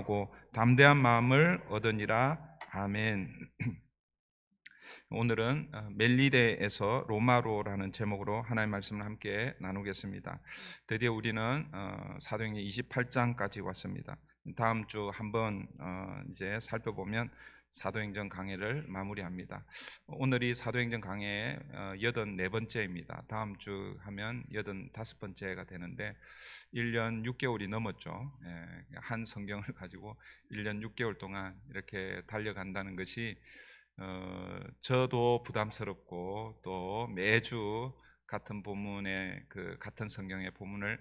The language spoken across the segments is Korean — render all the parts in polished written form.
하고 담대한 마음을 얻으니라. 아멘. 오늘은 멜리데에서 로마로라는 제목으로 하나님의 말씀을 함께 나누겠습니다. 드디어 우리는 사도행전 28장까지 왔습니다. 다음 주 한번 이제 살펴보면 사도행전 강해를 마무리합니다. 오늘이 사도행전 강해의 84번째입니다. 다음 주 하면 85번째가 되는데 1년 6개월이 넘었죠. 한 성경을 가지고 1년 6개월 동안 이렇게 달려간다는 것이 저도 부담스럽고 또 매주 같은 본문의 같은 성경의 본문을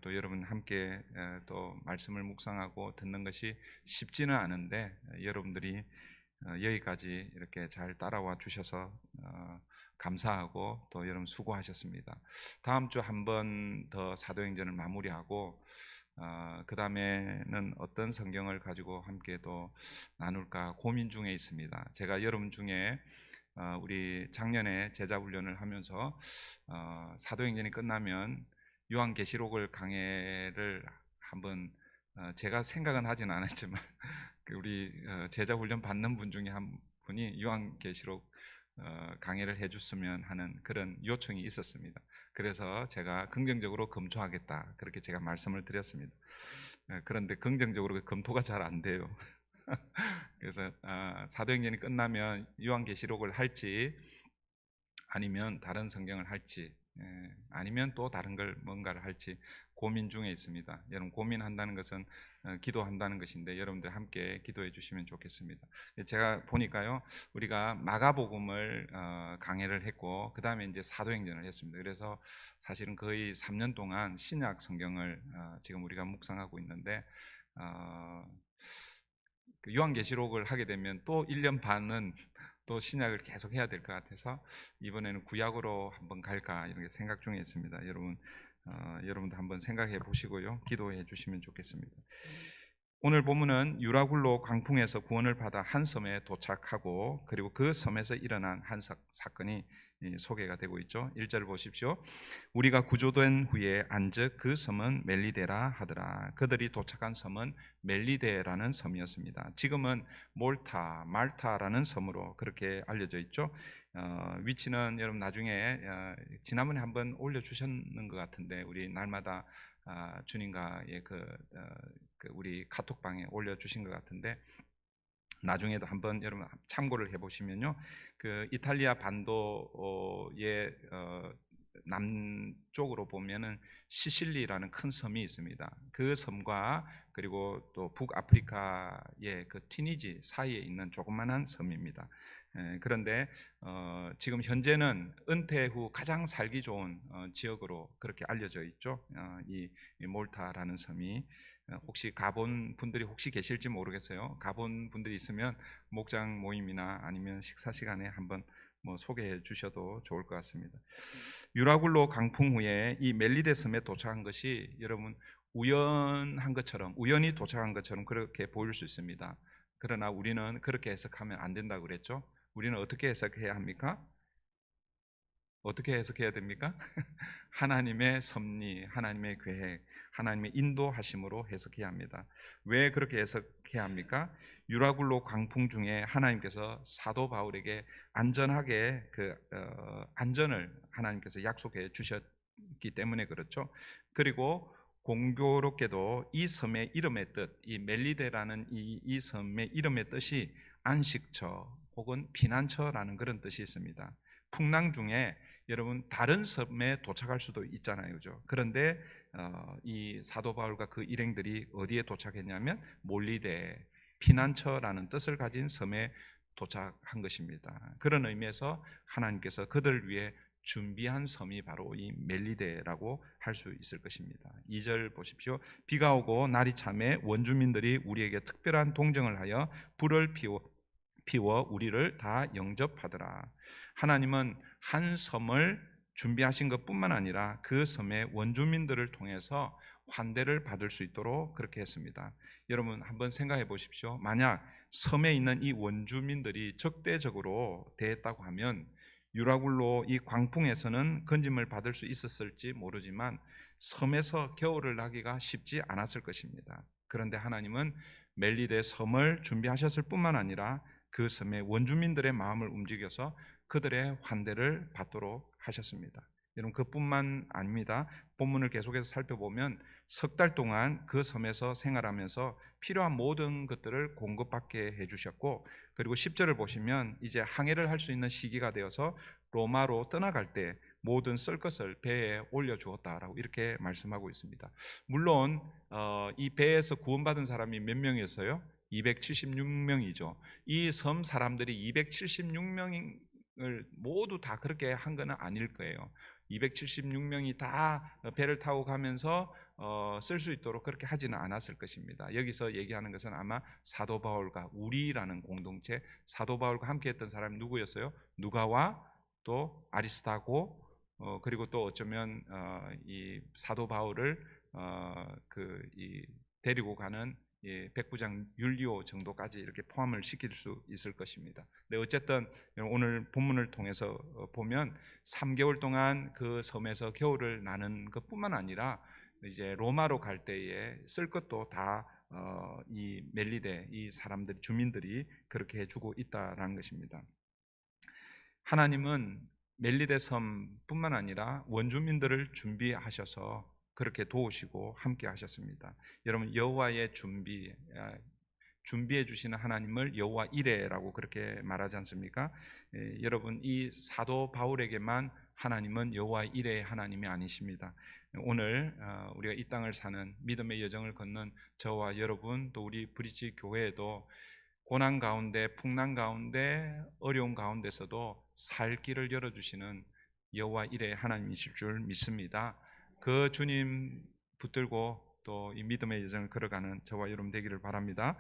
또 여러분 함께 또 말씀을 묵상하고 듣는 것이 쉽지는 않은데 여러분들이 여기까지 이렇게 잘 따라와 주셔서 감사하고 또 여러분 수고하셨습니다. 다음 주 한 번 더 사도행전을 마무리하고 그 다음에는 어떤 성경을 가지고 함께 또 나눌까 고민 중에 있습니다. 제가 여러분 중에 우리 작년에 제자훈련을 하면서 사도행전이 끝나면 요한계시록을 강해를 한번 제가 생각은 하진 않았지만 우리 제자훈련 받는 분 중에 한 분이 요한계시록 강해를 해줬으면 하는 그런 요청이 있었습니다. 그래서 제가 긍정적으로 검토하겠다 그렇게 제가 말씀을 드렸습니다. 그런데 긍정적으로 검토가 잘 안 돼요. 그래서 사도행전이 끝나면 요한계시록을 할지 아니면 다른 성경을 할지 아니면 또 다른 걸 뭔가를 할지 고민 중에 있습니다. 여러분 고민한다는 것은 기도한다는 것인데 여러분들 함께 기도해 주시면 좋겠습니다. 제가 보니까요 우리가 마가복음을 강해를 했고 그 다음에 이제 사도행전을 했습니다. 그래서 사실은 거의 3년 동안 신약 성경을 지금 우리가 묵상하고 있는데 그 요한계시록을 하게 되면 또 1년 반은 또 신약을 계속 해야 될 것 같아서 이번에는 구약으로 한번 갈까 이렇게 생각 중에 있습니다. 여러분도 한번 생각해 보시고요 기도해 주시면 좋겠습니다. 오늘 본문은 유라굴로 광풍에서 구원을 받아 한 섬에 도착하고 그리고 그 섬에서 일어난 한 사건이 소개가 되고 있죠. 1절 보십시오. 우리가 구조된 후에 안즉 그 섬은 멜리데라 하더라. 그들이 도착한 섬은 멜리데라는 섬이었습니다. 지금은 말타라는 섬으로 그렇게 알려져 있죠. 위치는 여러분 나중에 지난번에 한번 올려주셨는 것 같은데 우리 날마다 주님과의 우리 카톡방에 올려주신 것 같은데 나중에도 한번 여러분 참고를 해보시면요 그 이탈리아 반도의 남쪽으로 보면은 시실리라는 큰 섬이 있습니다. 그 섬과 그리고 또 북아프리카의 그 튀니지 사이에 있는 조그만한 섬입니다. 그런데 지금 현재는 은퇴 후 가장 살기 좋은 지역으로 그렇게 알려져 있죠. 이 몰타라는 섬이 혹시 가본 분들이 혹시 계실지 모르겠어요. 가본 분들이 있으면 목장 모임이나 아니면 식사 시간에 한번 소개해 주셔도 좋을 것 같습니다. 유라굴로 강풍 후에 이 멜리데 섬에 도착한 것이 여러분 우연히 도착한 것처럼 그렇게 보일 수 있습니다. 그러나 우리는 그렇게 해석하면 안 된다고 그랬죠. 우리는 어떻게 해석해야 합니까? 어떻게 해석해야 됩니까? 하나님의 섭리, 하나님의 계획, 하나님의 인도하심으로 해석해야 합니다. 왜 그렇게 해석해야 합니까? 유라굴로 광풍 중에 하나님께서 사도 바울에게 안전하게 안전을 하나님께서 약속해 주셨기 때문에 그렇죠. 그리고 공교롭게도 이 섬의 이름의 뜻, 이 멜리데라는 이 섬의 이름의 뜻이 안식처 혹은 피난처라는 그런 뜻이 있습니다. 풍랑 중에 여러분 다른 섬에 도착할 수도 있잖아요, 그죠? 그런데 이 사도 바울과 그 일행들이 어디에 도착했냐면 몰리데 피난처라는 뜻을 가진 섬에 도착한 것입니다. 그런 의미에서 하나님께서 그들을 위해 준비한 섬이 바로 이 멜리데라고 할 수 있을 것입니다. 2절 보십시오. 비가 오고 날이 참에 원주민들이 우리에게 특별한 동정을 하여 불을 피워 우리를 다 영접하더라. 하나님은 한 섬을 준비하신 것뿐만 아니라 그 섬의 원주민들을 통해서 환대를 받을 수 있도록 그렇게 했습니다. 여러분 한번 생각해 보십시오. 만약 섬에 있는 이 원주민들이 적대적으로 대했다고 하면 유라굴로 이 광풍에서는 건짐을 받을 수 있었을지 모르지만 섬에서 겨울을 나기가 쉽지 않았을 것입니다. 그런데 하나님은 멜리데 섬을 준비하셨을 뿐만 아니라 그 섬의 원주민들의 마음을 움직여서 그들의 환대를 받도록 하셨습니다. 여러분, 그뿐만 아닙니다. 본문을 계속해서 살펴보면 석 달 동안 그 섬에서 생활하면서 필요한 모든 것들을 공급받게 해주셨고, 그리고 10절을 보시면 이제 항해를 할 수 있는 시기가 되어서 로마로 떠나갈 때 모든 쓸 것을 배에 올려주었다라고 이렇게 말씀하고 있습니다. 물론 이 배에서 구원받은 사람이 몇 명이었어요? 276명이죠. 이 섬 사람들이 276명을 모두 다 그렇게 한 건 아닐 거예요. 276명이 다 배를 타고 가면서 쓸 수 있도록 그렇게 하지는 않았을 것입니다. 여기서 얘기하는 것은 아마 사도 바울과 우리라는 공동체, 사도 바울과 함께 했던 사람이 누구였어요? 누가와 또 아리스타고, 그리고 또 어쩌면 이 사도 바울을 데리고 가는 백부장 율리오 정도까지 이렇게 포함을 시킬 수 있을 것입니다. 근데 어쨌든 오늘 본문을 통해서 보면 3개월 동안 그 섬에서 겨울을 나는 것뿐만 아니라 이제 로마로 갈 때에 쓸 것도 다 이 멜리데 이 사람들 주민들이 그렇게 해주고 있다라는 것입니다. 하나님은 멜리데 섬뿐만 아니라 원주민들을 준비하셔서 그렇게 도우시고 함께 하셨습니다. 여러분, 여호와의 준비해 주시는 하나님을 여호와 이레라고 그렇게 말하지 않습니까? 여러분, 이 사도 바울에게만 하나님은 여호와 이레의 하나님이 아니십니다. 오늘 우리가 이 땅을 사는 믿음의 여정을 걷는 저와 여러분, 또 우리 브릿지 교회에도 고난 가운데, 풍랑 가운데, 어려운 가운데서도 살 길을 열어주시는 여호와 이레의 하나님이실 줄 믿습니다. 그 주님 붙들고 또 이 믿음의 여정을 걸어가는 저와 여러분 되기를 바랍니다.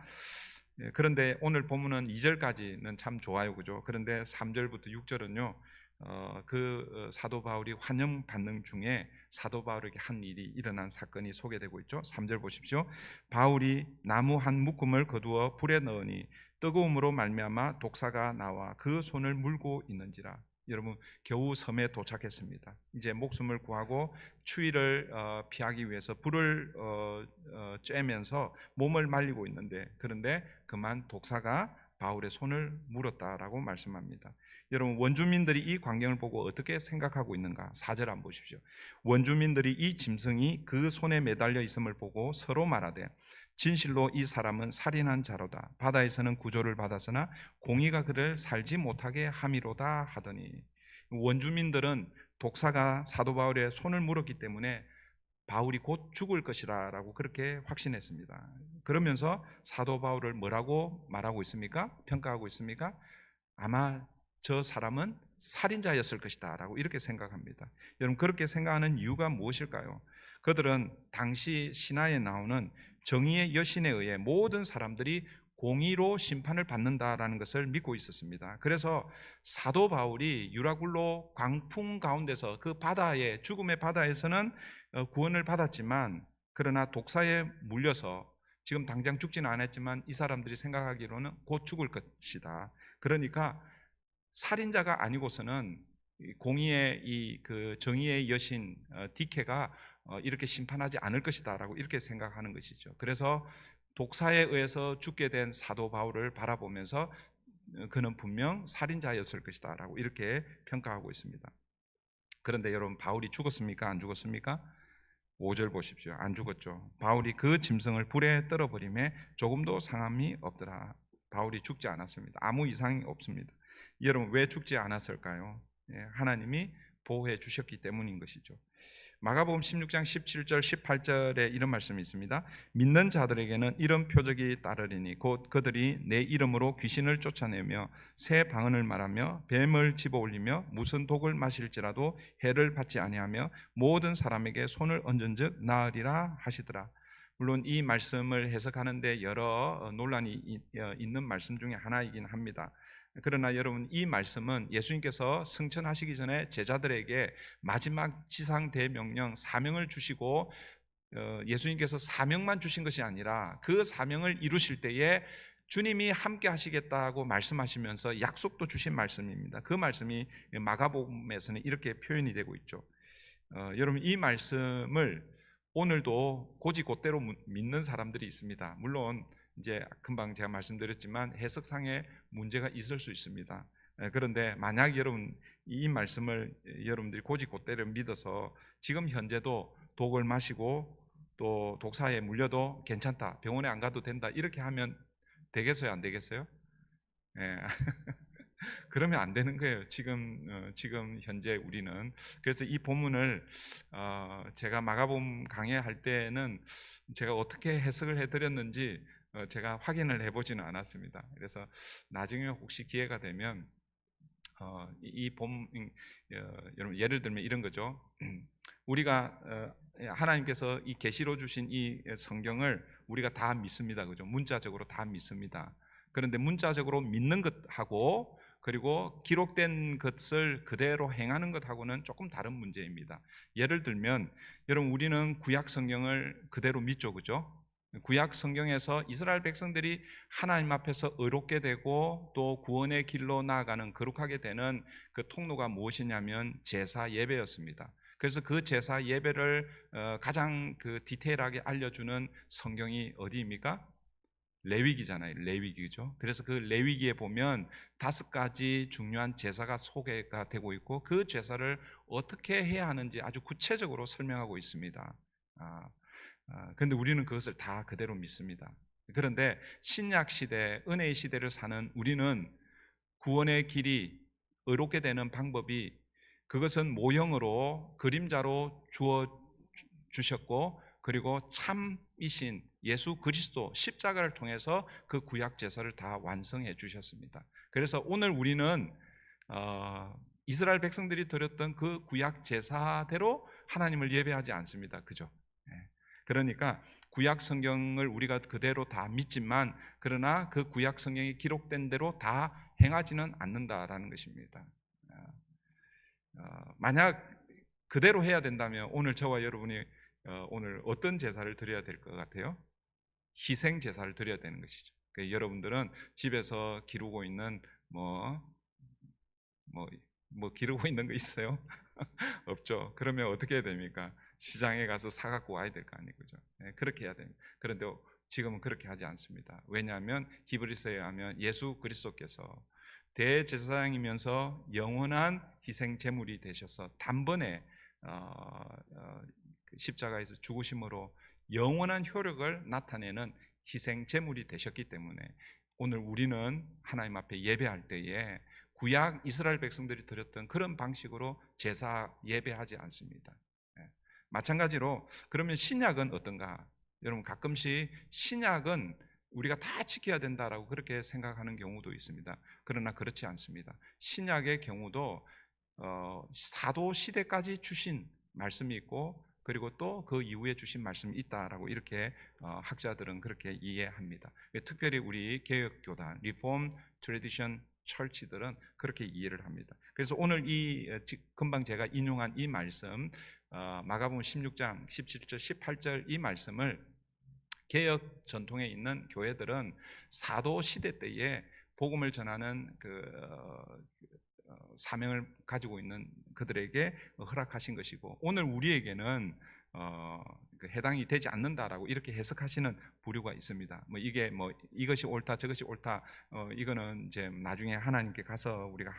그런데 오늘 본문은 2절까지는 참 좋아요, 그죠? 그런데 3절부터 6절은요, 사도 바울이 환영받는 중에 사도 바울에게 한 일이 일어난 사건이 소개되고 있죠. 3절 보십시오. 바울이 나무 한 묶음을 거두어 불에 넣으니 뜨거움으로 말미암아 독사가 나와 그 손을 물고 있는지라. 여러분, 겨우 섬에 도착했습니다. 이제 목숨을 구하고 추위를 피하기 위해서 불을 쬐면서 몸을 말리고 있는데, 그런데 그만 독사가 바울의 손을 물었다라고 말씀합니다. 여러분, 원주민들이 이 광경을 보고 어떻게 생각하고 있는가? 4절 한번 보십시오. 원주민들이 이 짐승이 그 손에 매달려 있음을 보고 서로 말하되 진실로 이 사람은 살인한 자로다. 바다에서는 구조를 받았으나 공의가 그를 살지 못하게 함이로다 하더니, 원주민들은 독사가 사도 바울의 손을 물었기 때문에 바울이 곧 죽을 것이라고 그렇게 확신했습니다. 그러면서 사도 바울을 뭐라고 말하고 있습니까? 평가하고 있습니까? 아마 저 사람은 살인자였을 것이다 라고 이렇게 생각합니다. 여러분, 그렇게 생각하는 이유가 무엇일까요? 그들은 당시 신화에 나오는 정의의 여신에 의해 모든 사람들이 공의로 심판을 받는다라는 것을 믿고 있었습니다. 그래서 사도 바울이 유라굴로 광풍 가운데서 그 바다에, 죽음의 바다에서는 구원을 받았지만, 그러나 독사에 물려서 지금 당장 죽지는 않았지만 이 사람들이 생각하기로는 곧 죽을 것이다. 그러니까 살인자가 아니고서는 공의의 정의의 여신 디케가 이렇게 심판하지 않을 것이다라고 이렇게 생각하는 것이죠. 그래서 독사에 의해서 죽게 된 사도 바울을 바라보면서 그는 분명 살인자였을 것이다라고 이렇게 평가하고 있습니다. 그런데 여러분, 바울이 죽었습니까? 안 죽었습니까? 5절 보십시오. 안 죽었죠. 바울이 그 짐승을 불에 떨어버림에 조금도 상함이 없더라. 바울이 죽지 않았습니다. 아무 이상이 없습니다. 여러분, 왜 죽지 않았을까요? 하나님이 보호해 주셨기 때문인 것이죠. 마가복음 16장 17절 18절에 이런 말씀이 있습니다. 믿는 자들에게는 이런 표적이 따르리니 곧 그들이 내 이름으로 귀신을 쫓아내며 새 방언을 말하며 뱀을 집어올리며 무슨 독을 마실지라도 해를 받지 아니하며 모든 사람에게 손을 얹은즉 나으리라 하시더라. 물론 이 말씀을 해석하는데 여러 논란이 있는 말씀 중에 하나이긴 합니다. 그러나 여러분, 이 말씀은 예수님께서 승천하시기 전에 제자들에게 마지막 지상 대명령 사명을 주시고, 예수님께서 사명만 주신 것이 아니라 그 사명을 이루실 때에 주님이 함께 하시겠다고 말씀하시면서 약속도 주신 말씀입니다. 그 말씀이 마가복음에서는 이렇게 표현이 되고 있죠. 여러분, 이 말씀을 오늘도 곧이곧대로 믿는 사람들이 있습니다. 물론 이제 금방 제가 말씀드렸지만 해석상의 문제가 있을 수 있습니다. 그런데 만약 여러분 이 말씀을 여러분들이 곧이곧대로 믿어서 지금 현재도 독을 마시고 또 독사에 물려도 괜찮다, 병원에 안 가도 된다, 이렇게 하면 되겠어요, 안 되겠어요? 예. 그러면 안 되는 거예요. 지금 현재 우리는. 그래서 이 본문을 제가 마가복음 강해할 때는 제가 어떻게 해석을 해드렸는지 제가 확인을 해보지는 않았습니다. 그래서 나중에 혹시 기회가 되면 이 본문, 여러분 예를 들면 이런 거죠. 우리가 하나님께서 이 계시로 주신 이 성경을 우리가 다 믿습니다, 그죠? 문자적으로 다 믿습니다. 그런데 문자적으로 믿는 것하고 그리고 기록된 것을 그대로 행하는 것하고는 조금 다른 문제입니다. 예를 들면 여러분 우리는 구약 성경을 그대로 믿죠, 그죠? 구약 성경에서 이스라엘 백성들이 하나님 앞에서 의롭게 되고 또 구원의 길로 나아가는 거룩하게 되는 그 통로가 무엇이냐면 제사 예배였습니다. 그래서 그 제사 예배를 가장 그 디테일하게 알려주는 성경이 어디입니까? 레위기잖아요. 레위기죠. 그래서 그 레위기에 보면 5가지 중요한 제사가 소개가 되고 있고 그 제사를 어떻게 해야 하는지 아주 구체적으로 설명하고 있습니다. 그런데 우리는 그것을 다 그대로 믿습니다. 그런데 신약 시대, 은혜의 시대를 사는 우리는 구원의 길이, 의롭게 되는 방법이 그것은 모형으로 그림자로 주어 주셨고 그리고 참이신 예수 그리스도 십자가를 통해서 그 구약 제사를 다 완성해 주셨습니다. 그래서 오늘 우리는 이스라엘 백성들이 드렸던 그 구약 제사대로 하나님을 예배하지 않습니다. 그죠? 그러니까 구약 성경을 우리가 그대로 다 믿지만 그러나 그 구약 성경이 기록된 대로 다 행하지는 않는다라는 것입니다. 만약 그대로 해야 된다면 오늘 저와 여러분이 오늘 어떤 제사를 드려야 될 것 같아요? 희생 제사를 드려야 되는 것이죠. 그러니까 여러분들은 집에서 기르고 있는 뭐 기르고 있는 거 있어요? 없죠. 그러면 어떻게 해야 됩니까? 시장에 가서 사갖고 와야 될 거 아니에요, 그죠? 네, 그렇게 해야 됩니다. 그런데 지금은 그렇게 하지 않습니다. 왜냐하면 히브리서에 하면 예수 그리스도께서 대제사장이면서 영원한 희생 제물이 되셔서 단번에 십자가에서 죽으심으로 영원한 효력을 나타내는 희생 제물이 되셨기 때문에 오늘 우리는 하나님 앞에 예배할 때에 구약 이스라엘 백성들이 드렸던 그런 방식으로 제사 예배하지 않습니다. 마찬가지로 그러면 신약은 어떤가? 여러분 가끔씩 신약은 우리가 다 지켜야 된다라고 그렇게 생각하는 경우도 있습니다. 그러나 그렇지 않습니다. 신약의 경우도 사도 시대까지 주신 말씀이 있고 그리고 또 그 이후에 주신 말씀이 있다라고 이렇게 학자들은 그렇게 이해합니다. 특별히 우리 개혁교단, 리폼 트래디션 철치들은 그렇게 이해를 합니다. 그래서 오늘 이 금방 제가 인용한 이 말씀 마가복음 16장 17절 18절 이 말씀을 개혁 전통에 있는 교회들은 사도 시대 때에 복음을 전하는 사명을 가지고 있는 그들에게 허락하신 것이고 오늘 우리에게는 해당이 되지 않는다라고 이렇게 해석하시는 부류가 있습니다. 이게 이것이 옳다 저것이 옳다 이거는 이제 나중에 하나님께 가서 우리가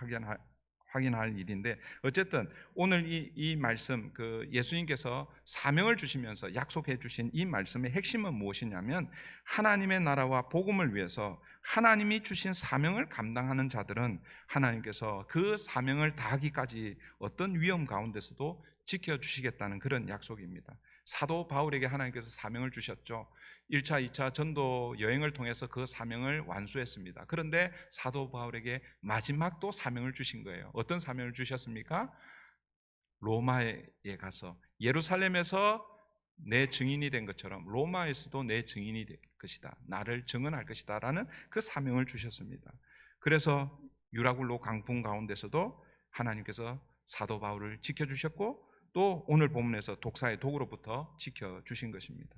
확인할 일인데 어쨌든 오늘 이 말씀 예수님께서 사명을 주시면서 약속해 주신 이 말씀의 핵심은 무엇이냐면 하나님의 나라와 복음을 위해서 하나님이 주신 사명을 감당하는 자들은 하나님께서 그 사명을 다하기까지 어떤 위험 가운데서도 지켜주시겠다는 그런 약속입니다. 사도 바울에게 하나님께서 사명을 주셨죠. 1차, 2차 전도 여행을 통해서 그 사명을 완수했습니다. 그런데 사도 바울에게 마지막 또 사명을 주신 거예요. 어떤 사명을 주셨습니까? 로마에 가서 예루살렘에서 내 증인이 된 것처럼 로마에서도 내 증인이 될 것이다. 나를 증언할 것이다 라는 그 사명을 주셨습니다. 그래서 유라굴로 강풍 가운데서도 하나님께서 사도 바울을 지켜주셨고 또 오늘 본문에서 독사의 독으로부터 지켜주신 것입니다.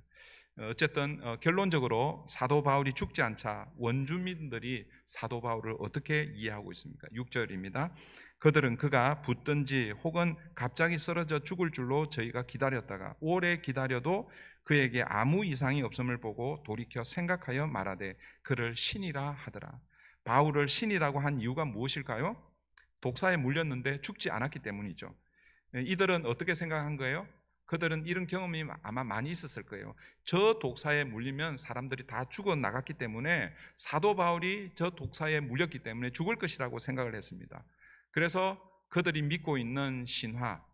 어쨌든 결론적으로 사도 바울이 죽지 않자 원주민들이 사도 바울을 어떻게 이해하고 있습니까? 6절입니다. 그들은 그가 붙든지 혹은 갑자기 쓰러져 죽을 줄로 저희가 기다렸다가 오래 기다려도 그에게 아무 이상이 없음을 보고 돌이켜 생각하여 말하되 그를 신이라 하더라. 바울을 신이라고 한 이유가 무엇일까요? 독사에 물렸는데 죽지 않았기 때문이죠. 이들은 어떻게 생각한 거예요? 그들은 이런 경험이 아마 많이 있었을 거예요. 저 독사에 물리면 사람들이 다 죽어 나갔기 때문에 사도 바울이 저 독사에 물렸기 때문에 죽을 것이라고 생각을 했습니다. 그래서 그들이 믿고 있는 신화,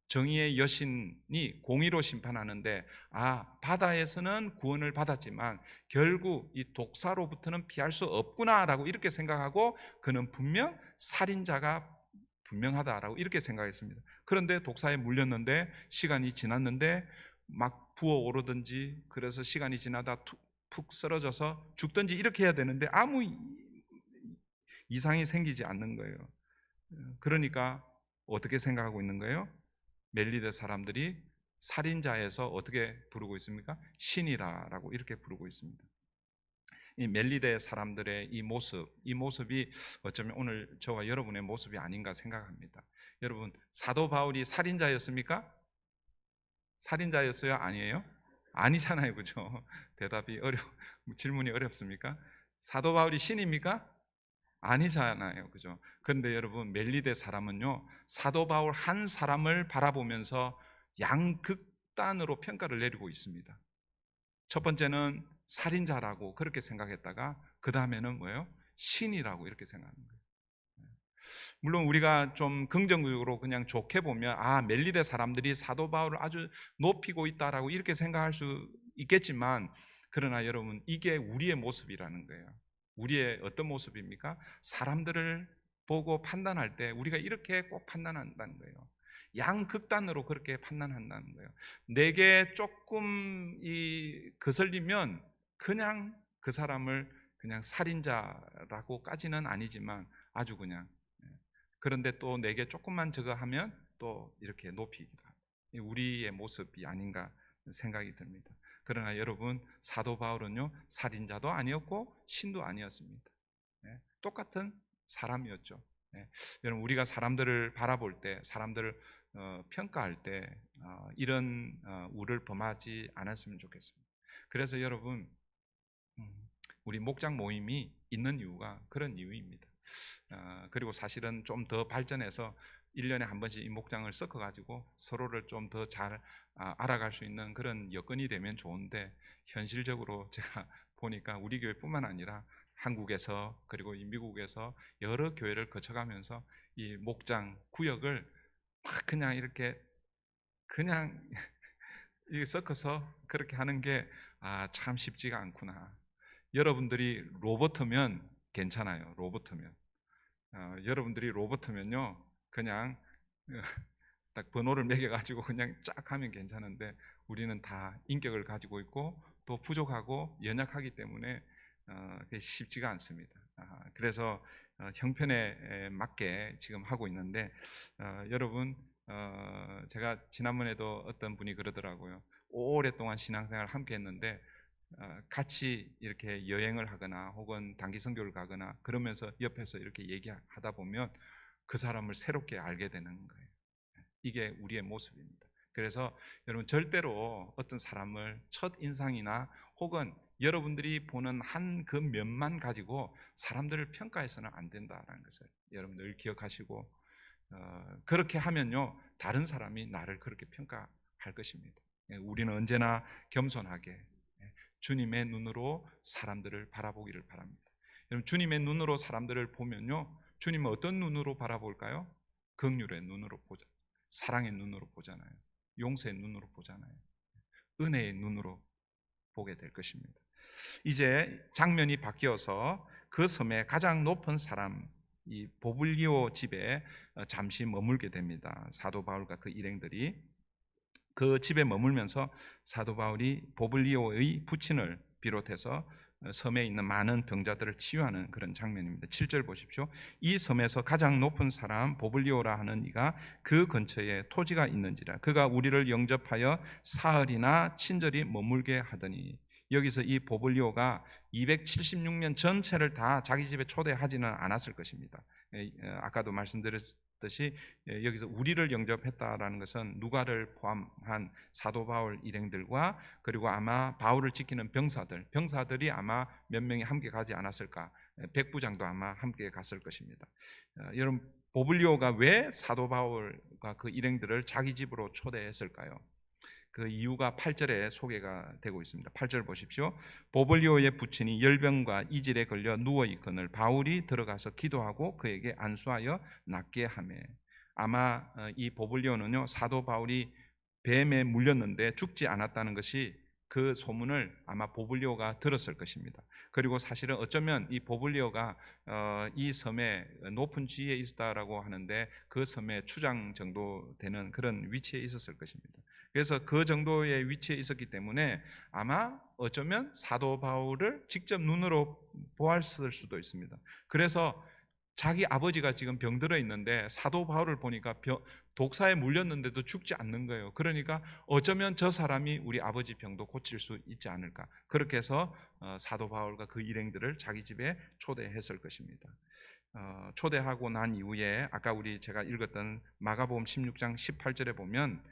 정의의 여신이 공의로 심판하는데 바다에서는 구원을 받았지만 결국 이 독사로부터는 피할 수 없구나라고 이렇게 생각하고 그는 분명 살인자가 분명하다라고 이렇게 생각했습니다. 그런데 독사에 물렸는데 시간이 지났는데 막 부어오르든지 그래서 시간이 지나다 푹 쓰러져서 죽든지 이렇게 해야 되는데 아무 이상이 생기지 않는 거예요. 그러니까 어떻게 생각하고 있는 거예요? 멜리데 사람들이 살인자에서 어떻게 부르고 있습니까? 신이라고 이렇게 부르고 있습니다. 이 멜리데 사람들의 이 모습이 어쩌면 오늘 저와 여러분의 모습이 아닌가 생각합니다. 여러분, 사도 바울이 살인자였습니까? 살인자였어요? 아니에요? 아니잖아요, 그죠? 질문이 어렵습니까? 사도 바울이 신입니까? 아니잖아요, 그죠? 그런데 여러분, 멜리데 사람은요, 사도 바울 한 사람을 바라보면서 양극단으로 평가를 내리고 있습니다. 첫 번째는 살인자라고 그렇게 생각했다가 그 다음에는 뭐예요? 신이라고 이렇게 생각하는 거예요. 물론 우리가 좀 긍정적으로 그냥 좋게 보면 멜리데 사람들이 사도 바울을 아주 높이고 있다라고 이렇게 생각할 수 있겠지만 그러나 여러분 이게 우리의 모습이라는 거예요. 우리의 어떤 모습입니까? 사람들을 보고 판단할 때 우리가 이렇게 꼭 판단한다는 거예요. 양극단으로 그렇게 판단한다는 거예요. 내게 조금 거슬리면 그냥 그 사람을 그냥 살인자라고까지는 아니지만 아주 그냥 그런데 또 내게 조금만 저거 하면 또 이렇게 높이기도 하고 우리의 모습이 아닌가 생각이 듭니다. 그러나 여러분 사도 바울은요 살인자도 아니었고 신도 아니었습니다. 똑같은 사람이었죠. 여러분 우리가 사람들을 바라볼 때 사람들을 평가할 때 이런 우를 범하지 않았으면 좋겠습니다. 그래서 여러분 우리 목장 모임이 있는 이유가 그런 이유입니다. 그리고 사실은 좀 더 발전해서 1년에 한 번씩 이 목장을 섞어가지고 서로를 좀 더 잘 알아갈 수 있는 그런 여건이 되면 좋은데 현실적으로 제가 보니까 우리 교회뿐만 아니라 한국에서 그리고 미국에서 여러 교회를 거쳐가면서 이 목장 구역을 막 그냥 이렇게 그냥 섞어서 그렇게 하는 게 참 쉽지가 않구나. 여러분들이 로봇이면 괜찮아요. 로봇이면 여러분들이 로봇이면요 그냥 딱 번호를 매겨가지고 그냥 쫙 하면 괜찮은데 우리는 다 인격을 가지고 있고 또 부족하고 연약하기 때문에 그게 쉽지가 않습니다. 그래서 형편에 맞게 지금 하고 있는데 여러분 제가 지난번에도 어떤 분이 그러더라고요. 오랫동안 신앙생활 함께 했는데 같이 이렇게 여행을 하거나 혹은 단기 선교를 가거나 그러면서 옆에서 이렇게 얘기하다 보면 그 사람을 새롭게 알게 되는 거예요. 이게 우리의 모습입니다. 그래서 여러분 절대로 어떤 사람을 첫 인상이나 혹은 여러분들이 보는 한 그 면만 가지고 사람들을 평가해서는 안 된다는 것을 여러분들 기억하시고 그렇게 하면요 다른 사람이 나를 그렇게 평가할 것입니다. 우리는 언제나 겸손하게 주님의 눈으로 사람들을 바라보기를 바랍니다. 여러분 주님의 눈으로 사람들을 보면요 주님은 어떤 눈으로 바라볼까요? 긍휼의 눈으로 보자, 사랑의 눈으로 보잖아요. 용서의 눈으로 보잖아요. 은혜의 눈으로 보게 될 것입니다. 이제 장면이 바뀌어서 그 섬의 가장 높은 사람 이 보블리오 집에 잠시 머물게 됩니다. 사도 바울과 그 일행들이 그 집에 머물면서 사도 바울이 보블리오의 부친을 비롯해서 섬에 있는 많은 병자들을 치유하는 그런 장면입니다. 7절 보십시오. 이 섬에서 가장 높은 사람 보블리오라 하는 이가 그 근처에 토지가 있는지라 그가 우리를 영접하여 사흘이나 친절히 머물게 하더니 여기서 이 보블리오가 276년 전체를 다 자기 집에 초대하지는 않았을 것입니다. 아까도 말씀드렸듯이 여기서 우리를 영접했다라는 것은 누가를 포함한 사도 바울 일행들과 그리고 아마 바울을 지키는 병사들이 아마 몇 명이 함께 가지 않았을까. 백부장도 아마 함께 갔을 것입니다. 여러분, 보블리오가 왜 사도 바울과 그 일행들을 자기 집으로 초대했을까요? 그 이유가 8절에 소개가 되고 있습니다. 8절 보십시오. 보블리오의 부친이 열병과 이질에 걸려 누워 있거늘 바울이 들어가서 기도하고 그에게 안수하여 낫게 하매. 아마 이 보블리오는요, 사도 바울이 뱀에 물렸는데 죽지 않았다는 것이 그 소문을 아마 보블리오가 들었을 것입니다. 그리고 사실은 어쩌면 이 보블리오가 이 섬에 높은 지위에 있었다라고 하는데 그 섬의 추장 정도 되는 그런 위치에 있었을 것입니다. 그래서 그 정도의 위치에 있었기 때문에 아마 어쩌면 사도 바울을 직접 눈으로 보았을 수도 있습니다. 그래서 자기 아버지가 지금 병들어 있는데 사도 바울을 보니까 독사에 물렸는데도 죽지 않는 거예요. 그러니까 어쩌면 저 사람이 우리 아버지 병도 고칠 수 있지 않을까. 그렇게 해서 사도 바울과 그 일행들을 자기 집에 초대했을 것입니다. 초대하고 난 이후에 아까 제가 읽었던 마가복음 16장 18절에 보면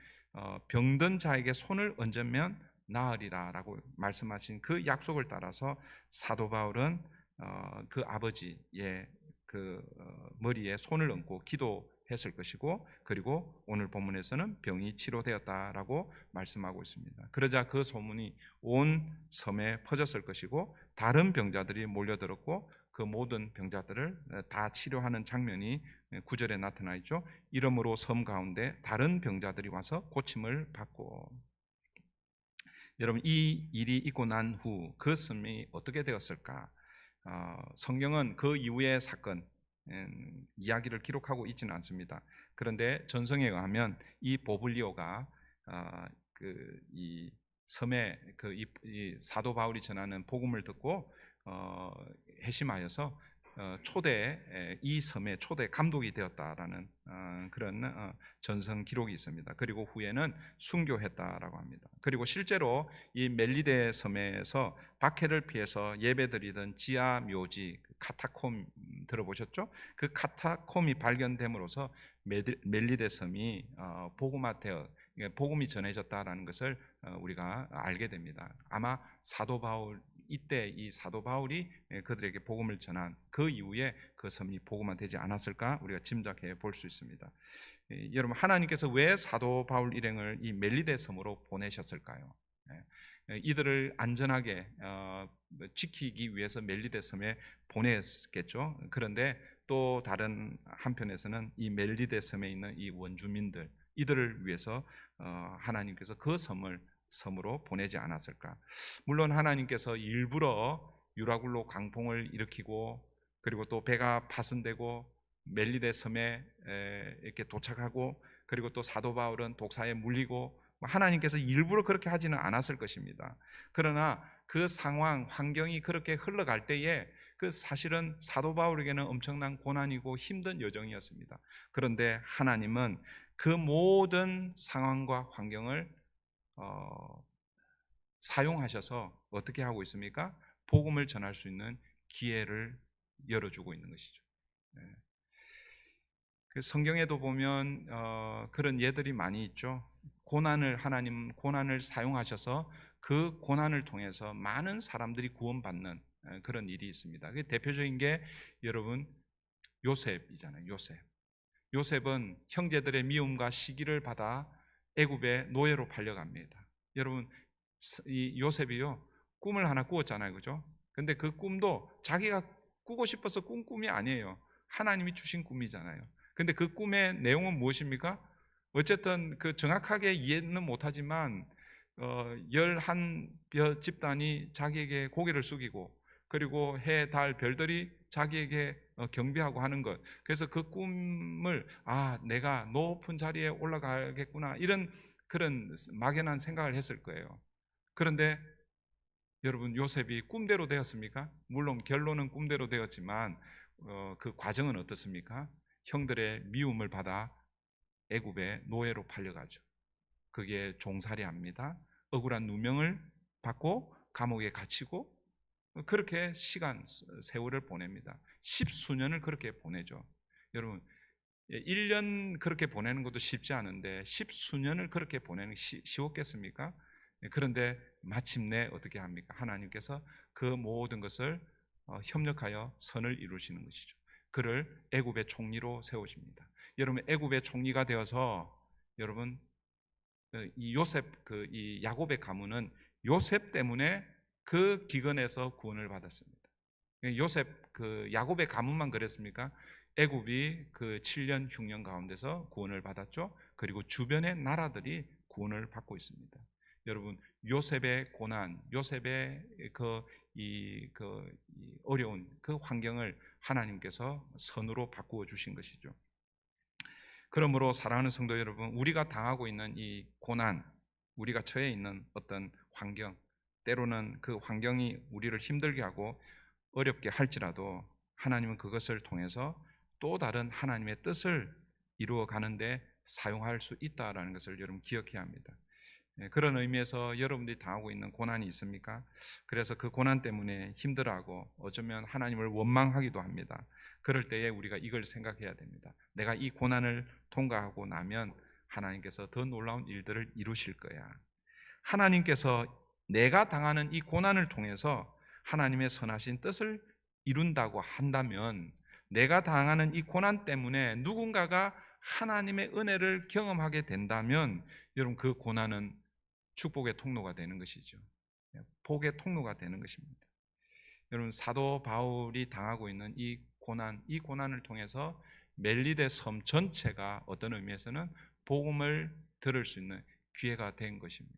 병든 자에게 손을 얹으면 나으리라 라고 말씀하신 그 약속을 따라서 사도 바울은 그 아버지의 그 머리에 손을 얹고 기도했을 것이고, 그리고 오늘 본문에서는 병이 치료되었다라고 말씀하고 있습니다. 그러자 그 소문이 온 섬에 퍼졌을 것이고 다른 병자들이 몰려들었고 그 모든 병자들을 다 치료하는 장면이 9절에 나타나 있죠. 이러므로 섬 가운데 다른 병자들이 와서 고침을 받고. 여러분, 이 일이 있고 난 후 그 섬이 어떻게 되었을까? 성경은 그 이후의 사건 이야기를 기록하고 있지는 않습니다. 그런데 전성에 의하면 이 보블리오가 이 섬에 이 사도 바울이 전하는 복음을 듣고 회심하여서 이 섬의 초대 감독이 되었다라는 그런 전성 기록이 있습니다. 그리고 후에는 순교했다라고 합니다. 그리고 실제로 이 멜리데 섬에서 박해를 피해서 예배드리던 지하 묘지 카타콤 들어보셨죠? 그 카타콤이 발견됨으로써 멜리데 섬이 복음화되어 복음이 전해졌다라는 것을 우리가 알게 됩니다. 아마 사도 바울 이때 이 사도 바울이 그들에게 복음을 전한 그 이후에 그 섬이 복음화되지 않았을까 우리가 짐작해 볼 수 있습니다. 여러분, 하나님께서 왜 사도 바울 일행을 이 멜리데 섬으로 보내셨을까요? 이들을 안전하게 지키기 위해서 멜리데 섬에 보냈겠죠. 그런데 또 다른 한편에서는 이 멜리데 섬에 있는 이 원주민들 이들을 위해서 하나님께서 그 섬으로 보내지 않았을까. 물론 하나님께서 일부러 유라굴로 강풍을 일으키고 그리고 또 배가 파손되고 멜리데 섬에 이렇게 도착하고 그리고 또 사도 바울은 독사에 물리고 하나님께서 일부러 그렇게 하지는 않았을 것입니다. 그러나 그 상황, 환경이 그렇게 흘러갈 때에 그 사실은 사도 바울에게는 엄청난 고난이고 힘든 여정이었습니다. 그런데 하나님은 그 모든 상황과 환경을 사용하셔서 어떻게 하고 있습니까? 복음을 전할 수 있는 기회를 열어주고 있는 것이죠. 그 성경에도 보면 그런 예들이 많이 있죠. 하나님 고난을 사용하셔서 그 고난을 통해서 많은 사람들이 구원받는 그런 일이 있습니다. 그 대표적인 게 여러분 요셉이잖아요. 요셉은 형제들의 미움과 시기를 받아 애굽의 노예로 팔려갑니다. 여러분, 이 요셉이요 꿈을 하나 꾸었잖아요, 그죠? 근데 그 꿈도 자기가 꾸고 싶어서 꾼 꿈이 아니에요. 하나님이 주신 꿈이잖아요. 근데 그 꿈의 내용은 무엇입니까? 어쨌든 그 정확하게 이해는 못하지만 11 집단이 자기에게 고개를 숙이고 그리고 해, 달, 별들이 자기에게 경배하고 하는 것. 그래서 그 꿈을 내가 높은 자리에 올라가겠구나 이런 그런 막연한 생각을 했을 거예요. 그런데 여러분, 요셉이 꿈대로 되었습니까? 물론 결론은 꿈대로 되었지만 그 과정은 어떻습니까? 형들의 미움을 받아 애굽의 노예로 팔려가죠. 그게 종살이합니다. 억울한 누명을 받고 감옥에 갇히고 그렇게 세월을 보냅니다. 10수년을 그렇게 보내죠. 여러분 1년 그렇게 보내는 것도 쉽지 않은데 10수년을 그렇게 보내는 게 쉬웠겠습니까? 그런데 마침내 어떻게 합니까? 하나님께서 그 모든 것을 협력하여 선을 이루시는 것이죠. 그를 애굽의 총리로 세우십니다. 여러분 애굽의 총리가 되어서 여러분 이 요셉 이 야곱의 가문은 요셉 때문에 그 기근에서 구원을 받았습니다. 요셉 야곱의 가문만 그랬습니까? 애굽이 그 7년 흉년 가운데서 구원을 받았죠. 그리고 주변의 나라들이 구원을 받고 있습니다. 여러분 요셉의 고난, 요셉의 이 어려운 그 환경을 하나님께서 선으로 바꾸어 주신 것이죠. 그러므로 사랑하는 성도 여러분, 우리가 당하고 있는 이 고난, 우리가 처해 있는 어떤 환경, 때로는 그 환경이 우리를 힘들게 하고 어렵게 할지라도 하나님은 그것을 통해서 또 다른 하나님의 뜻을 이루어 가는데 사용할 수 있다라는 것을 여러분 기억해야 합니다. 그런 의미에서 여러분들이 당하고 있는 고난이 있습니까? 그래서 그 고난 때문에 힘들어하고 어쩌면 하나님을 원망하기도 합니다. 그럴 때에 우리가 이걸 생각해야 됩니다. 내가 이 고난을 통과하고 나면 하나님께서 더 놀라운 일들을 이루실 거야. 하나님께서 내가 당하는 이 고난을 통해서 하나님의 선하신 뜻을 이룬다고 한다면, 내가 당하는 이 고난 때문에 누군가가 하나님의 은혜를 경험하게 된다면 여러분 그 고난은 축복의 통로가 되는 것이죠. 복의 통로가 되는 것입니다. 여러분 사도 바울이 당하고 있는 이 고난을 통해서 멜리데 섬 전체가 어떤 의미에서는 복음을 들을 수 있는 기회가 된 것입니다.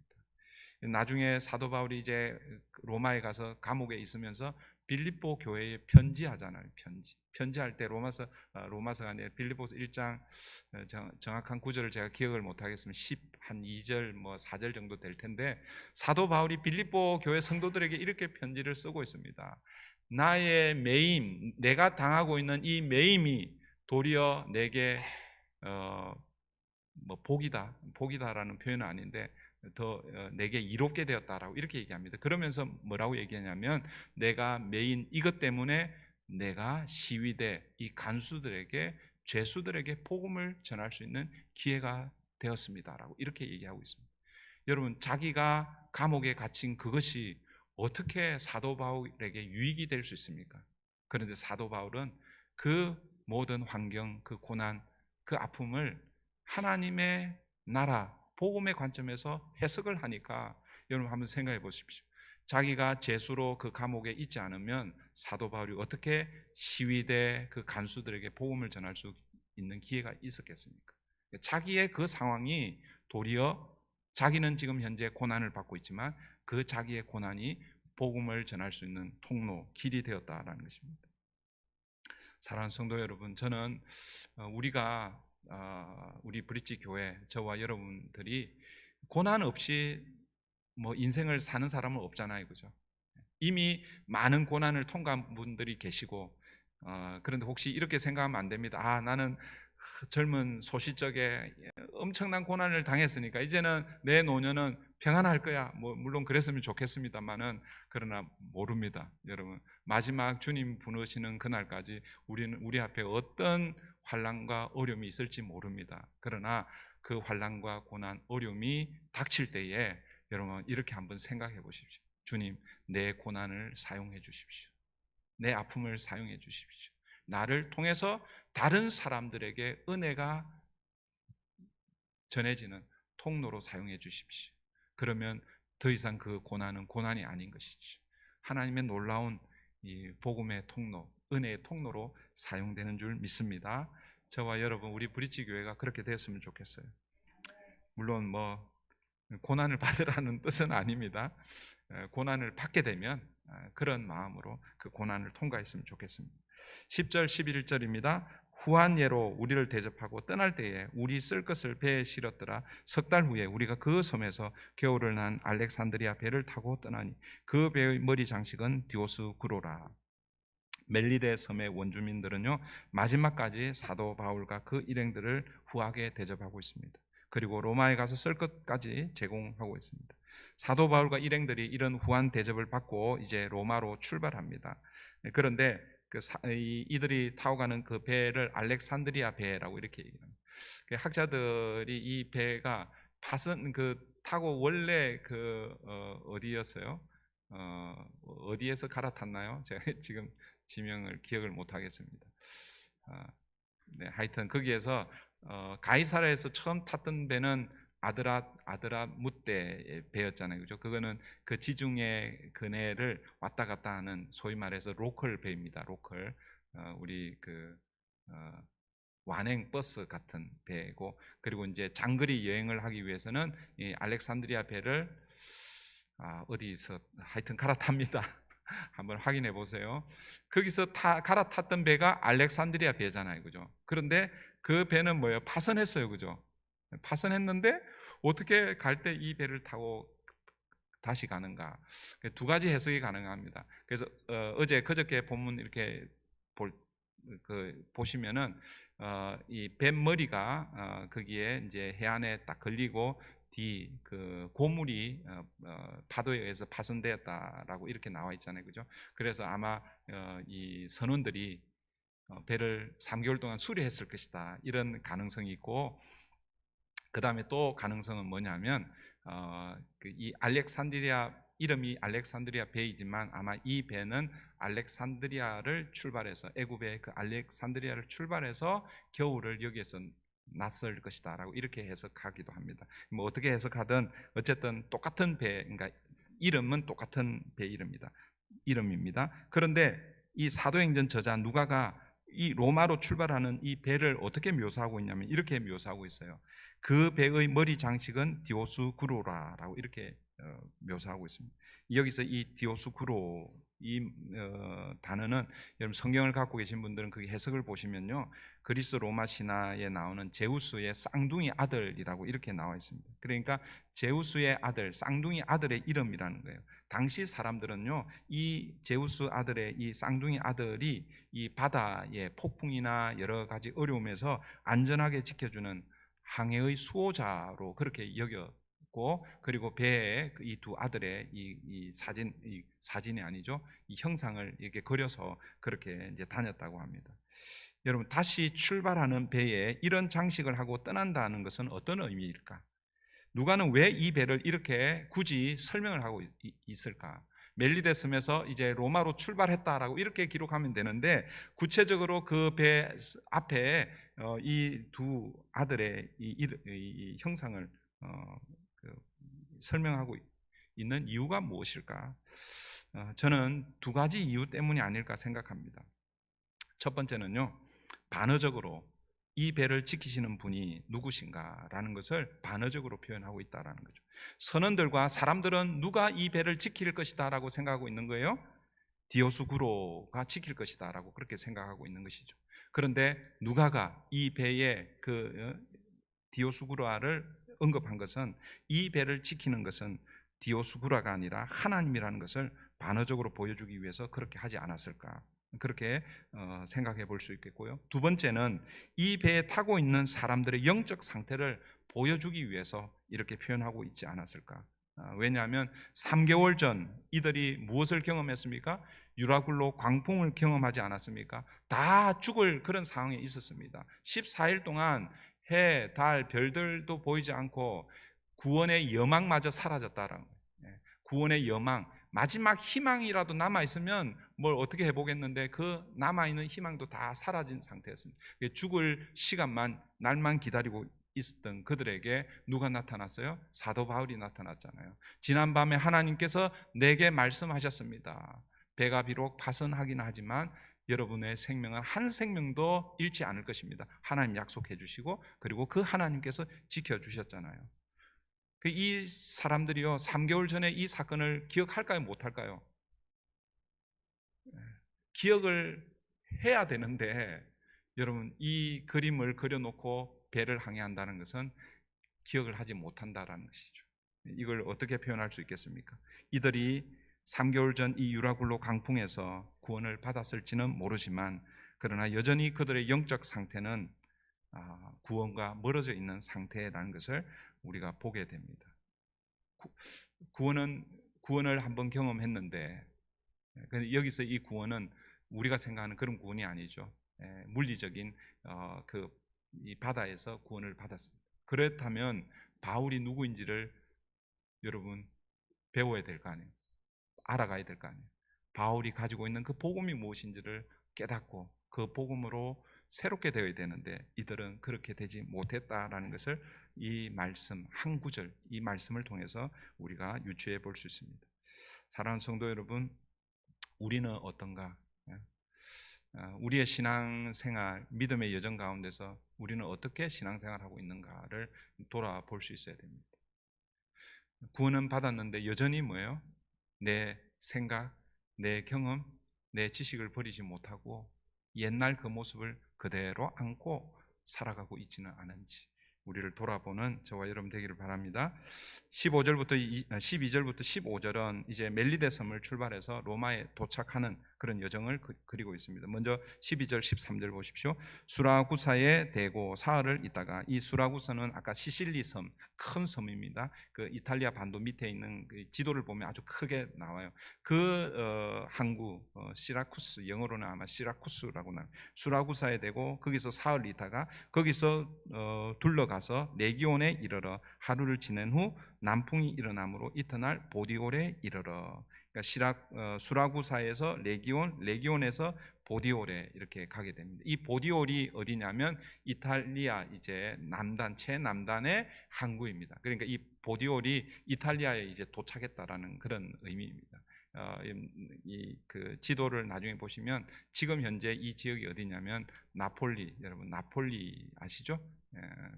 나중에 사도 바울이 이제 로마에 가서 감옥에 있으면서 빌립보 교회에 편지하잖아요. 편지할 때 로마서가 아니라 빌립보서 1장 정확한 구절을 제가 기억을 못 하겠으면 2절 4절 정도 될 텐데, 사도 바울이 빌립보 교회 성도들에게 이렇게 편지를 쓰고 있습니다. 나의 매임, 내가 당하고 있는 이 매임이 도리어 내게 복이다라는 표현은 아닌데 더 내게 이롭게 되었다라고 이렇게 얘기합니다. 그러면서 뭐라고 얘기하냐면, 내가 매인 이것 때문에 내가 시위대 이 간수들에게, 죄수들에게 복음을 전할 수 있는 기회가 되었습니다라고 이렇게 얘기하고 있습니다. 여러분 자기가 감옥에 갇힌 그것이 어떻게 사도 바울에게 유익이 될 수 있습니까? 그런데 사도 바울은 그 모든 환경, 그 고난, 그 아픔을 하나님의 나라 복음의 관점에서 해석을 하니까 여러분 한번 생각해 보십시오. 자기가 죄수로 그 감옥에 있지 않으면 사도 바울이 어떻게 시위대 그 간수들에게 복음을 전할 수 있는 기회가 있었겠습니까? 자기의 그 상황이 도리어 자기는 지금 현재 고난을 받고 있지만 그 자기의 고난이 복음을 전할 수 있는 통로, 길이 되었다라는 것입니다. 사랑하는 성도 여러분, 저는 우리 브릿지 교회, 저와 여러분들이 고난 없이 인생을 사는 사람은 없잖아요, 그죠? 이미 많은 고난을 통과한 분들이 계시고, 그런데 혹시 이렇게 생각하면 안 됩니다. 나는 젊은 소시적에 엄청난 고난을 당했으니까 이제는 내 노년은 평안할 거야. 물론 그랬으면 좋겠습니다만은, 그러나 모릅니다. 여러분 마지막 주님 부르시는 그날까지 우리 앞에 어떤 환난과 어려움이 있을지 모릅니다. 그러나 그 환난과 고난, 어려움이 닥칠 때에 여러분 이렇게 한번 생각해 보십시오. 주님, 내 고난을 사용해 주십시오. 내 아픔을 사용해 주십시오. 나를 통해서 다른 사람들에게 은혜가 전해지는 통로로 사용해 주십시오. 그러면 더 이상 그 고난은 고난이 아닌 것이죠. 하나님의 놀라운 이 복음의 통로, 은혜의 통로로 사용되는 줄 믿습니다. 저와 여러분, 우리 브릿지 교회가 그렇게 됐으면 좋겠어요. 물론 고난을 받으라는 뜻은 아닙니다. 고난을 받게 되면 그런 마음으로 그 고난을 통과했으면 좋겠습니다. 10절 11절입니다. 후한 예로 우리를 대접하고 떠날 때에 우리 쓸 것을 배에 실었더라. 석 달 후에 우리가 그 섬에서 겨울을 난 알렉산드리아 배를 타고 떠나니 그 배의 머리 장식은 디오스구로라. 멜리데 섬의 원주민들은요, 마지막까지 사도 바울과 그 일행들을 후하게 대접하고 있습니다. 그리고 로마에 가서 쓸 것까지 제공하고 있습니다. 사도 바울과 일행들이 이런 후한 대접을 받고 이제 로마로 출발합니다. 그런데 이들이 타고 가는 그 배를 알렉산드리아 배라고 이렇게 얘기합니다. 학자들이 이 배가 타고 원래 어디였어요? 어디에서 갈아탔나요? 제가 지금 지명을 기억을 못 하겠습니다. 네, 하여튼 거기에서 가이사라에서 처음 탔던 배는 아드라 무떼의 배였잖아요, 그죠? 그거는 그 지중해 근해를 왔다 갔다 하는 소위 말해서 로컬 배입니다. 로컬 우리 완행 버스 같은 배고, 그리고 이제 장거리 여행을 하기 위해서는 이 알렉산드리아 배를 어디서 하여튼 갈아탑니다. 한번 확인해 보세요. 거기서 갈아탔던 배가 알렉산드리아 배잖아요, 그죠? 그런데 그 배는 뭐예요? 파선했어요, 그죠? 파선했는데 어떻게 갈 때 이 배를 타고 다시 가는가? 두 가지 해석이 가능합니다. 그래서 어제 그저께 본문 이렇게 보시면은 이 뱃머리가 거기에 이제 해안에 딱 걸리고 그 고물이 파도에 의해서 파손되었다라고 이렇게 나와 있잖아요, 그죠? 그래서 아마 이 선원들이 배를 3개월 동안 수리했을 것이다, 이런 가능성이 있고, 그 다음에 또 가능성은 뭐냐면 이 알렉산드리아, 이름이 알렉산드리아 배이지만 아마 이 배는 알렉산드리아를 출발해서, 애굽의 그 알렉산드리아를 출발해서 겨울을 여기에서 낯설 것이다 라고 이렇게 해석하기도 합니다. 뭐 어떻게 해석하든 어쨌든 똑같은 배, 그러니까 이름은 똑같은 배 이름입니다. 그런데 이 사도행전 저자 누가가 이 로마로 출발하는 이 배를 어떻게 묘사하고 있냐면 이렇게 묘사하고 있어요. 그 배의 머리 장식은 디오스구로라라고 이렇게 묘사하고 있습니다. 여기서 이 디오스구로, 이 단어는 여러분 성경을 갖고 계신 분들은 그 해석을 보시면요, 그리스 로마 신화에 나오는 제우스의 쌍둥이 아들이라고 이렇게 나와 있습니다. 그러니까 제우스의 아들, 쌍둥이 아들의 이름이라는 거예요. 당시 사람들은요, 이 제우스 아들의 이 쌍둥이 아들이 이 바다의 폭풍이나 여러 가지 어려움에서 안전하게 지켜주는 항해의 수호자로 그렇게 여겼고, 그리고 배에 이 두 아들의 이 사진이 아니죠, 이 형상을 이렇게 그려서 그렇게 이제 다녔다고 합니다. 여러분, 다시 출발하는 배에 이런 장식을 하고 떠난다는 것은 어떤 의미일까? 누가는 왜 이 배를 이렇게 굳이 설명을 하고 있을까? 멜리데 섬에서 이제 로마로 출발했다라고 이렇게 기록하면 되는데, 구체적으로 그 배 앞에 이 두 아들의 이 형상을 설명하고 있는 이유가 무엇일까? 저는 두 가지 이유 때문이 아닐까 생각합니다. 첫 번째는요, 반어적으로 이 배를 지키시는 분이 누구신가라는 것을 반어적으로 표현하고 있다는 거죠. 선원들과 사람들은 누가 이 배를 지킬 것이다 라고 생각하고 있는 거예요? 디오스구로가 지킬 것이다 라고 그렇게 생각하고 있는 것이죠. 그런데 누가가 이 배에 디오스구라를 언급한 것은, 이 배를 지키는 것은 디오스구라가 아니라 하나님이라는 것을 반어적으로 보여주기 위해서 그렇게 하지 않았을까, 그렇게 생각해 볼 수 있겠고요. 두 번째는 이 배에 타고 있는 사람들의 영적 상태를 보여주기 위해서 이렇게 표현하고 있지 않았을까. 왜냐하면 3개월 전 이들이 무엇을 경험했습니까? 유라굴로 광풍을 경험하지 않았습니까? 다 죽을 그런 상황에 있었습니다. 14일 동안 해, 달, 별들도 보이지 않고 구원의 여망마저 사라졌다라는 거예요. 구원의 여망, 마지막 희망이라도 남아있으면 뭘 어떻게 해보겠는데 그 남아있는 희망도 다 사라진 상태였습니다. 죽을 시간만, 날만 기다리고 있었던 그들에게 누가 나타났어요? 사도 바울이 나타났잖아요. 지난밤에 하나님께서 내게 말씀하셨습니다. 배가 비록 파손하긴 하지만 여러분의 생명은 한 생명도 잃지 않을 것입니다. 하나님 약속해 주시고, 그리고 그 하나님께서 지켜주셨잖아요. 이 사람들이요, 3개월 전에 이 사건을 기억할까요, 못할까요? 기억을 해야 되는데, 여러분, 이 그림을 그려놓고 배를 항해한다는 것은 기억을 하지 못한다라는 것이죠. 이걸 어떻게 표현할 수 있겠습니까? 이들이 3개월 전 이 유라굴로 강풍에서 구원을 받았을지는 모르지만, 그러나 여전히 그들의 영적 상태는 구원과 멀어져 있는 상태라는 것을 우리가 보게 됩니다. 구원을 한번 경험했는데, 근데 여기서 이 구원은 우리가 생각하는 그런 구원이 아니죠. 물리적인 이 바다에서 구원을 받았습니다. 그렇다면 바울이 누구인지를 여러분 배워야 될 거 아니에요. 알아가야 될 거 아니에요. 바울이 가지고 있는 그 복음이 무엇인지를 깨닫고 그 복음으로 새롭게 되어야 되는데 이들은 그렇게 되지 못했다라는 것을 이 말씀 한 구절, 이 말씀을 통해서 우리가 유추해 볼 수 있습니다. 사랑하는 성도 여러분, 우리는 어떤가? 우리의 신앙생활, 믿음의 여정 가운데서 우리는 어떻게 신앙생활하고 있는가를 돌아볼 수 있어야 됩니다. 구원은 받았는데 여전히 뭐예요? 내 생각, 내 경험, 내 지식을 버리지 못하고 옛날 그 모습을 그대로 안고 살아가고 있지는 않은지 우리를 돌아보는 저와 여러분 되기를 바랍니다. 12절부터 15절은 이제 멜리데 섬을 출발해서 로마에 도착하는 그런 여정을 그리고 있습니다. 먼저 12절, 13절 보십시오. 수라구사에 대고 사흘을 있다가, 이 수라구사는 아까 시실리 섬, 큰 섬입니다. 그 이탈리아 반도 밑에 있는 그 지도를 보면 아주 크게 나와요. 그 항구 시라쿠스, 영어로는 아마 시라쿠스라고 나와요. 수라구사에 대고 거기서 사흘 있다가 거기서 둘러가서 레기온에 이르러 하루를 지낸 후 남풍이 일어나므로 이튿날 보디올에 이르러, 그러니까 수라구사에서 레기온에서 보디올에 이렇게 가게 됩니다. 이 보디올이 어디냐면 이탈리아 이제 남단, 최남단의 항구입니다. 그러니까 이 보디올이 이탈리아에 이제 도착했다라는 그런 의미입니다. 그 지도를 나중에 보시면 지금 현재 이 지역이 어디냐면 나폴리, 여러분 나폴리 아시죠?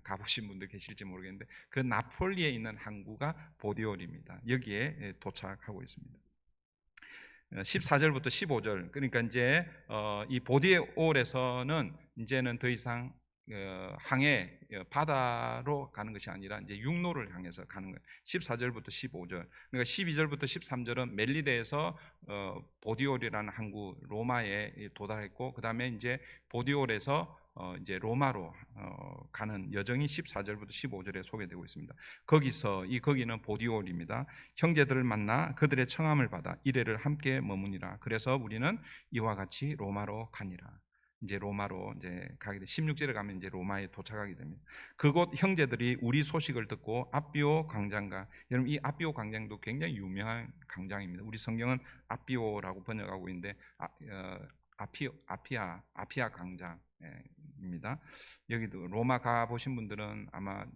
가보신 분들 계실지 모르겠는데 그 나폴리에 있는 항구가 보디올입니다. 여기에 도착하고 있습니다. 14절부터 15절, 그러니까 이제 이 보디올에서는 이제는 더 이상 항해 바다로 가는 것이 아니라 이제 육로를 향해서 가는 거예요. 14절부터 15절. 그러니까 12절부터 13절은 멜리데에서 보디올이라는 항구 로마에 도달했고, 그 다음에 이제 보디올에서 이제 로마로 가는 여정이 14절부터 15절에 소개되고 있습니다. 거기는 보디올입니다. 형제들을 만나 그들의 청함을 받아 이레를 함께 머무니라. 그래서 우리는 이와 같이 로마로 가니라. 이제 로마로 이제 가게 돼 16절에 가면 이제 로마에 도착하게 됩니다. 그곳 형제들이 우리 소식을 듣고 앞비오 광장과, 여러분 이 앞비오 광장도 굉장히 유명한 광장입니다. 우리 성경은 앞비오라고 번역하고 있는데 아피아 광장입니다. 여기도 로마 가 보신 분들은 아마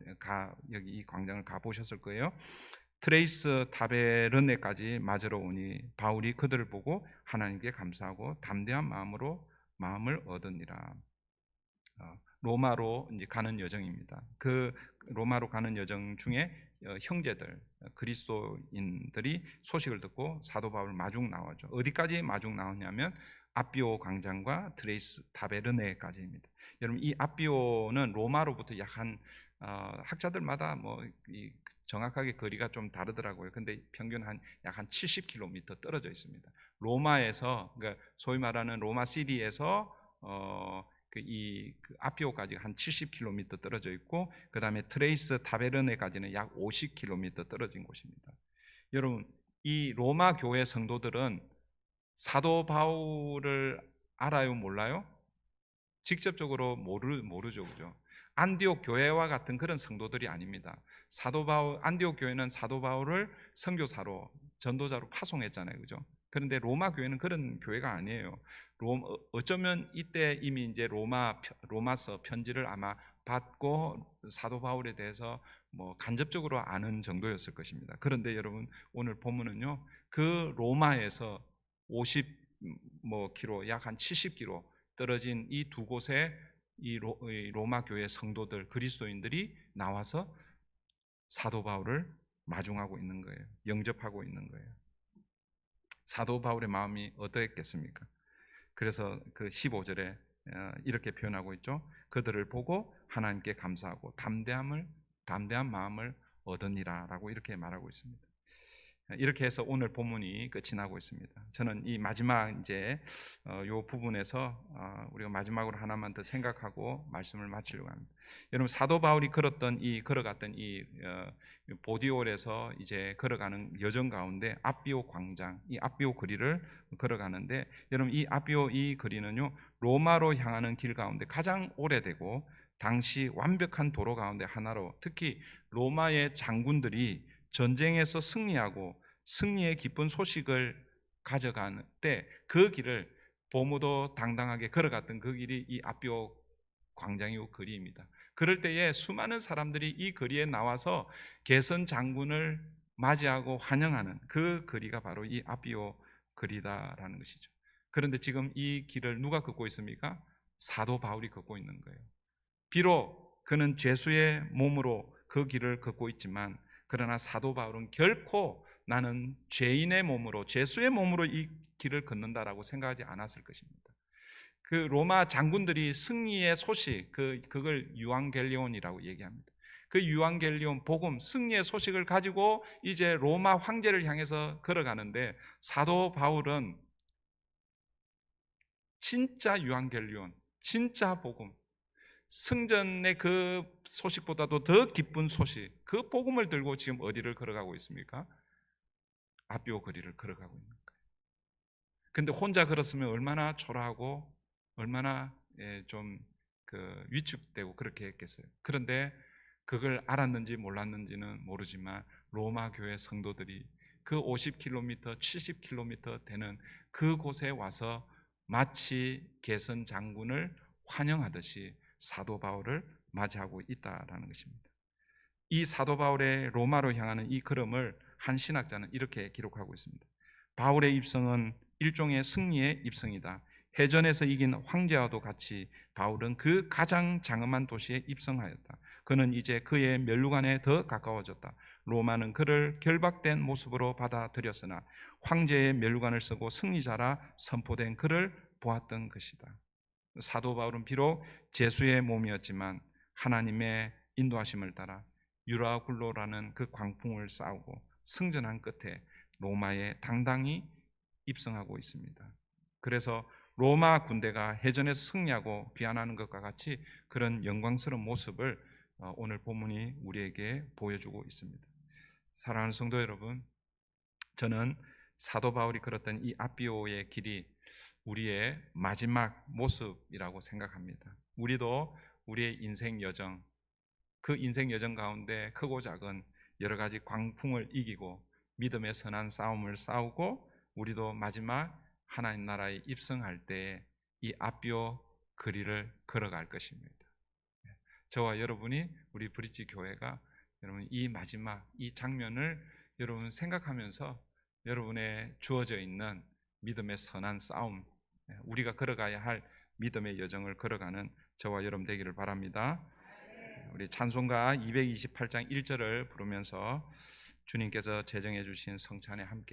여기 이 광장을 가 보셨을 거예요. 트레이스 타베르네까지 맞으러 오니 바울이 그들을 보고 하나님께 감사하고 담대한 마음을 얻으니라. 로마로 이제 가는 여정입니다. 그 로마로 가는 여정 중에 형제들, 그리스도인들이 소식을 듣고 사도 바울 마중 나오죠. 어디까지 마중 나오냐면 앞비오 광장과 트레이스 타베르네까지입니다. 여러분 이 앞비오는 로마로부터 약 한 학자들마다 뭐 정확하게 거리가 좀 다르더라고요. 근데 평균 약 한 70km 떨어져 있습니다. 로마에서, 그러니까 소위 말하는 로마 시리에서 그 아피오까지 한 70km 떨어져 있고, 그 다음에 트레이스 타베르네까지는 약 50km 떨어진 곳입니다. 여러분 이 로마 교회 성도들은 사도 바울을 알아요, 몰라요? 직접적으로 모르죠, 그죠? 안디옥 교회와 같은 그런 성도들이 아닙니다. 안디옥 교회는 사도 바울을 선교사로, 전도자로 파송했잖아요, 그죠? 그런데 로마 교회는 그런 교회가 아니에요. 어쩌면 이때 이미 이제 로마서 편지를 아마 받고 사도 바울에 대해서 뭐 간접적으로 아는 정도였을 것입니다. 그런데 여러분 오늘 본문은요, 그 로마에서 50km, 약 한 70km 떨어진 이 두 곳에 이 로마 교회 성도들, 그리스도인들이 나와서 사도 바울을 마중하고 있는 거예요. 영접하고 있는 거예요. 사도 바울의 마음이 어떠했겠습니까? 그래서 그 15절에 이렇게 표현하고 있죠. 그들을 보고 하나님께 감사하고 담대한 마음을 얻으니라 라고 이렇게 말하고 있습니다. 이렇게 해서 오늘 본문이 끝이 나고 있습니다. 저는 이 마지막 이제 요 부분에서 우리가 마지막으로 하나만 더 생각하고 말씀을 마치려고 합니다. 여러분, 사도 바울이 걸어갔던 이 보디올에서 이제 걸어가는 여정 가운데 아비오 광장, 이 아비오 거리를 걸어가는데, 여러분, 이 아비오 이 거리는요, 로마로 향하는 길 가운데 가장 오래되고 당시 완벽한 도로 가운데 하나로, 특히 로마의 장군들이 전쟁에서 승리하고 승리의 기쁜 소식을 가져간 때 그 길을 보무도 당당하게 걸어갔던 그 길이 이 아비오 광장이고 거리입니다. 그럴 때에 수많은 사람들이 이 거리에 나와서 개선 장군을 맞이하고 환영하는 그 거리가 바로 이 아비오 거리다라는 것이죠. 그런데 지금 이 길을 누가 걷고 있습니까? 사도 바울이 걷고 있는 거예요. 비록 그는 죄수의 몸으로 그 길을 걷고 있지만, 그러나 사도 바울은 결코 나는 죄인의 몸으로, 죄수의 몸으로 이 길을 걷는다라고 생각하지 않았을 것입니다. 그 로마 장군들이 승리의 소식, 그걸 유앙겔리온이라고 얘기합니다. 그 유앙겔리온 복음, 승리의 소식을 가지고 이제 로마 황제를 향해서 걸어가는데, 사도 바울은 진짜 유앙겔리온, 진짜 복음, 승전의 그 소식보다도 더 기쁜 소식, 그 복음을 들고 지금 어디를 걸어가고 있습니까? 아비오 거리를 걸어가고 있는 거예요. 근데 혼자 걸었으면 얼마나 초라하고 얼마나 좀 위축되고 그렇게 했겠어요. 그런데 그걸 알았는지 몰랐는지는 모르지만 로마 교회 성도들이 그 50km, 70km 되는 그곳에 와서 마치 개선 장군을 환영하듯이 사도 바울을 맞이하고 있다라는 것입니다. 이 사도 바울의 로마로 향하는 이 걸음을 한 신학자는 이렇게 기록하고 있습니다. 바울의 입성은 일종의 승리의 입성이다. 해전에서 이긴 황제와도 같이 바울은 그 가장 장엄한 도시에 입성하였다. 그는 이제 그의 면류관에 더 가까워졌다. 로마는 그를 결박된 모습으로 받아들였으나 황제의 면류관을 쓰고 승리자라 선포된 그를 보았던 것이다. 사도 바울은 비록 죄수의 몸이었지만 하나님의 인도하심을 따라 유라굴로라는 그 광풍을 싸우고 승전한 끝에 로마에 당당히 입성하고 있습니다. 그래서 로마 군대가 해전에서 승리하고 귀환하는 것과 같이 그런 영광스러운 모습을 오늘 본문이 우리에게 보여주고 있습니다. 사랑하는 성도 여러분, 저는 사도 바울이 걸었던 이 아비오의 길이 우리의 마지막 모습이라고 생각합니다. 우리도 우리의 인생 여정, 그 인생 여정 가운데 크고 작은 여러 가지 광풍을 이기고 믿음의 선한 싸움을 싸우고 우리도 마지막 하나님 나라에 입성할 때 이 아비오 거리를 걸어갈 것입니다. 저와 여러분이, 우리 브릿지 교회가 여러분 이 마지막 이 장면을 여러분 생각하면서 여러분의 주어져 있는 믿음의 선한 싸움, 우리가 걸어가야 할 믿음의 여정을 걸어가는 저와 여러분 되기를 바랍니다. 우리 찬송가 228장 1절을 부르면서 주님께서 제정해 주신 성찬에 함께